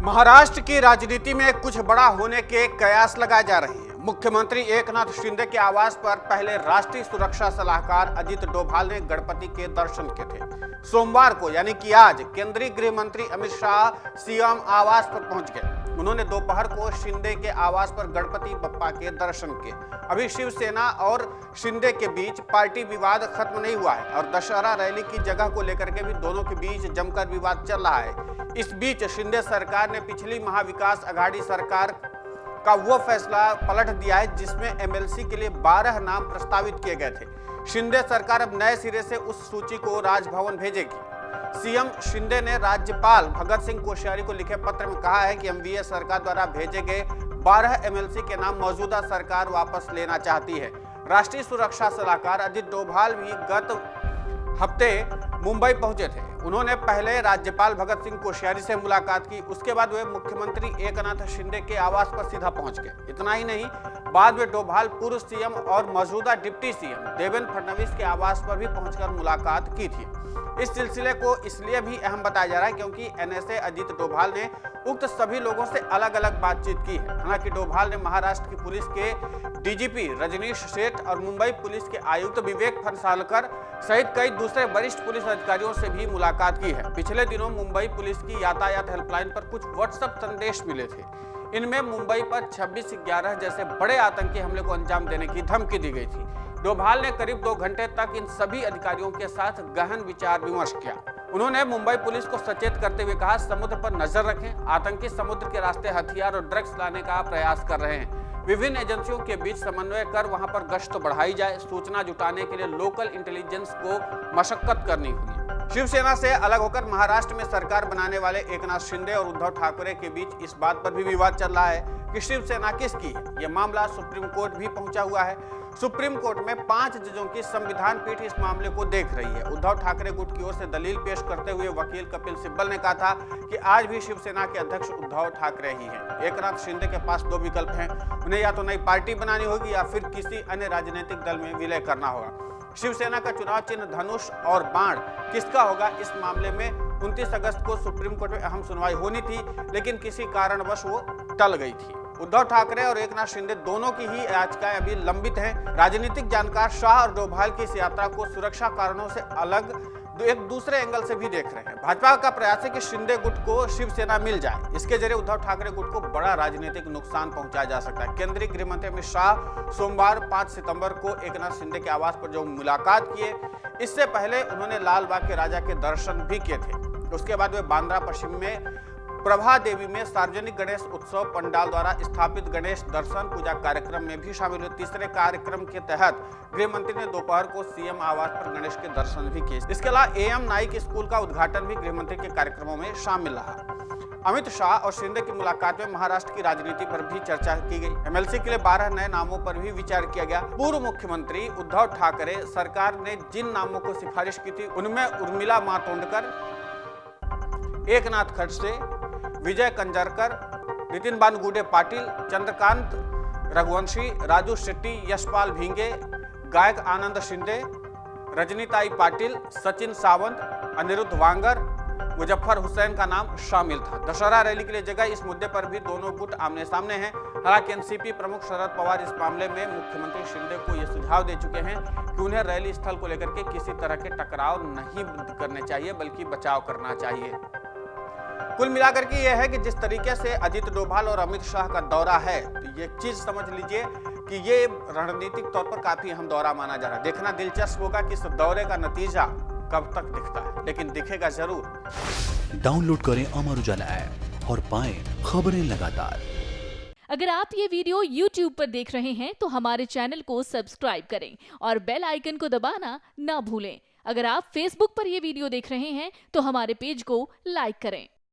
महाराष्ट्र की राजनीति में कुछ बड़ा होने के कयास लगाए जा रहे हैं। मुख्यमंत्री एकनाथ शिंदे के आवास पर पहले राष्ट्रीय सुरक्षा सलाहकार अजित डोभाल ने गणपति के दर्शन किए थे। सोमवार को यानी कि आज केंद्रीय गृह मंत्री अमित शाह सीएम आवास पर पहुंच गए। उन्होंने दोपहर को शिंदे के आवास पर गणपति बप्पा के दर्शन किए। अभी शिवसेना और शिंदे के बीच पार्टी विवाद खत्म नहीं हुआ है और दशहरा रैली की जगह को लेकर के भी दोनों के बीच जमकर विवाद चल रहा है। इस बीच शिंदे सरकार ने पिछली महाविकास आघाड़ी सरकार का वो फैसला पलट दिया है जिसमें एमएलसी के लिए 12 नाम प्रस्तावित किए गए थे। शिंदे सरकार अब नए सिरे से उस सूची को राजभवन भेजेगी। सीएम शिंदे ने राज्यपाल भगत सिंह कोश्यारी को लिखे पत्र में कहा है कि एमवीए सरकार द्वारा भेजे गए 12 एमएलसी के नाम मौजूदा सरकार वापस लेना चाहती है। राष्ट्रीय सुरक्षा सलाहकार अजित डोभाल भी गत हफ्ते मुंबई पहुंचे थे। उन्होंने पहले राज्यपाल भगत सिंह कोश्यारी से मुलाकात की, उसके बाद वे मुख्यमंत्री एकनाथ शिंदे के आवास पर सीधा पहुंच गए। इतना ही नहीं, बाद में डोभाल पूर्व सीएम और मौजूदा डिप्टी सीएम देवेंद्र फडणवीस के आवास पर भी पहुंचकर मुलाकात की थी। इस सिलसिले को इसलिए भी अहम बताया जा रहा है क्योंकि एनएसए अजित डोभाल ने उक्त सभी लोगों से अलग अलग बातचीत की है। हालांकि डोभाल ने महाराष्ट्र की पुलिस के डीजीपी रजनीश सेठ और मुंबई पुलिस के आयुक्त विवेक फणसालकर सहित कई दूसरे वरिष्ठ पुलिस अधिकारियों से भी मुलाकात की है। पिछले दिनों मुंबई पुलिस की यातायात हेल्पलाइन पर कुछ व्हाट्सएप संदेश मिले थे। इनमें मुंबई पर 26/11 जैसे बड़े आतंकी हमले को अंजाम देने की धमकी दी गई थी। डोभाल ने करीब 2 घंटे तक इन सभी अधिकारियों के साथ गहन विचार विमर्श किया। उन्होंने मुंबई पुलिस को सचेत करते हुए कहा, समुद्र पर नजर रखें, आतंकी समुद्र के रास्ते हथियार और ड्रग्स लाने का प्रयास कर रहे हैं। विभिन्न एजेंसियों के बीच समन्वय कर वहां पर गश्त बढ़ाई जाए। सूचना जुटाने के लिए लोकल इंटेलिजेंस को मशक्कत करनी होगी। शिवसेना से अलग होकर महाराष्ट्र में सरकार बनाने वाले एकनाथ शिंदे और उद्धव ठाकरे के बीच इस बात पर भी विवाद चल रहा है कि शिवसेना किसकी है। यह मामला सुप्रीम कोर्ट भी पहुंचा हुआ है। सुप्रीम कोर्ट में 5 जजों की संविधान पीठ इस मामले को देख रही है। उद्धव ठाकरे गुट की ओर से दलील पेश करते हुए वकील कपिल सिब्बल ने कहा था कि आज भी शिवसेना के अध्यक्ष उद्धव ठाकरे ही हैं। एकनाथ शिंदे के पास 2 विकल्प हैं, उन्हें या तो नई पार्टी बनानी होगी या फिर किसी अन्य राजनीतिक दल में विलय करना होगा। शिवसेना का चुनाव चिन्ह धनुष और बाण किसका होगा, इस मामले में 29 अगस्त को सुप्रीम कोर्ट में अहम सुनवाई होनी थी, लेकिन किसी कारणवश वो टल गई थी। उद्धव ठाकरे और एकनाथ शिंदे दोनों की ही याचिकाएं अभी लंबित हैं। राजनीतिक जानकार शाह और डोभाल की इस यात्रा को सुरक्षा कारणों से अलग एक दूसरे एंगल से भी देख रहे हैं। भाजपा का प्रयास है कि शिंदे गुट को शिवसेना मिल जाए। इसके जरिए उद्धव ठाकरे गुट को बड़ा राजनीतिक नुकसान पहुंचाया जा सकता है। केंद्रीय गृह मंत्री अमित शाह सोमवार 5 सितंबर को एकनाथ शिंदे के आवास पर जो मुलाकात किए, इससे पहले उन्होंने लाल बाग के राजा के दर्शन भी किए थे। उसके बाद वे बांद्रा पश्चिम में प्रभा देवी में सार्वजनिक गणेश उत्सव पंडाल द्वारा स्थापित गणेश दर्शन पूजा कार्यक्रम में भी शामिल हुए। तीसरे कार्यक्रम के तहत गृह मंत्री ने दोपहर को सीएम आवास पर गणेश के दर्शन भी किए। इसके अलावा एएम नाइक स्कूल का उद्घाटन भी गृह मंत्री के कार्यक्रमों में शामिल रहा। अमित शाह और शिंदे की मुलाकात में महाराष्ट्र की राजनीति पर भी चर्चा की गई। एमएलसी के लिए 12 नए नामों पर भी विचार किया गया। पूर्व मुख्यमंत्री उद्धव ठाकरे सरकार ने जिन नामों को सिफारिश की थी उनमें उर्मिला मातोंडकर, एकनाथ खडसे, विजय कंजरकर, नितिन बानगुडे पाटिल, चंद्रकांत रघुवंशी, राजू शेट्टी, यशपाल भिंगे, गायक आनंद शिंदे, रजनीताई पाटिल, सचिन सावंत, अनिरुद्ध वांगर, मुजफ्फर हुसैन का नाम शामिल था। दशहरा रैली के लिए जगह इस मुद्दे पर भी दोनों गुट आमने सामने हैं। हालांकि एनसीपी प्रमुख शरद पवार इस मामले में मुख्यमंत्री शिंदे को यह सुझाव दे चुके हैं कि उन्हें रैली स्थल को लेकर के किसी तरह के टकराव नहीं करने चाहिए बल्कि बचाव करना चाहिए। कुल मिलाकर के यह है कि जिस तरीके से अजित डोभाल और अमित शाह का दौरा है, तो ये चीज समझ लीजिए कि ये रणनीतिक तौर पर काफी अहम दौरा माना जा रहा है। देखना दिलचस्प होगा कि इस दौरे का नतीजा कब तक दिखता है, लेकिन दिखेगा जरूर। डाउनलोड करें अमर उजाला ऐप और पाएं खबरें लगातार। अगर आप ये वीडियो YouTube पर देख रहे हैं तो हमारे चैनल को सब्सक्राइब करें और बेल आइकन को दबाना ना भूलें। अगर आप Facebook पर ये वीडियो देख रहे हैं तो हमारे पेज को लाइक करें।